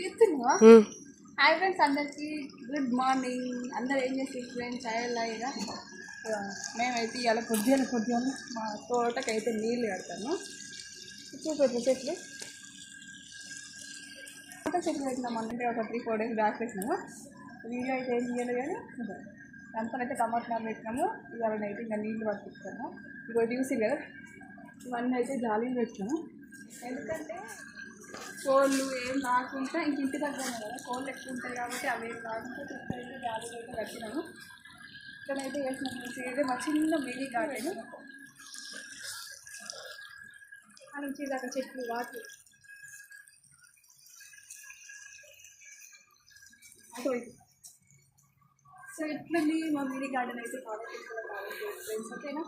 తీస్తున్నావా? Hi friends, అందరికీ good morning. అందరు ఏం చేసి ఫ్రెండ్స్ అయ్యేలాగా మేమైతే ఇవాళ పొద్దున్న మా తోటకైతే నీళ్ళు కడతాము. చూపెట్టు చెట్లు, తోట చెట్లు పెట్టినాము అంటే ఒక 3-4 days బ్యాక్ పెట్టినాము. వీడియో అయితే ఏం చేయలేదు కానీ అంతనైతే టమాటా పెట్టినాము. ఇవాళ అయితే ఇంకా నీళ్ళు పట్టిస్తాము. ఇక చూసి కదా ఇవన్నీ అయితే జాలీలు పెట్టినాము. ఎందుకంటే కోళ్ళు ఏం రాకుండా ఇంటి దగ్గర కదా కోళ్ళు ఎక్కువ ఉంటాయి కాబట్టి అవి ఏం రాకుండా చూస్తే జాలీలు అయితే కట్టినాము. ఇక్కడైతే వేసినప్పుడు మా చిన్న మినీ గార్డెన్ ఆ నుంచి దాకా చెట్లు వాటి సో ఇట్లుంది మా మినీ గార్డెన్ అయితే ఫ్రెండ్స్. ఓకేనా?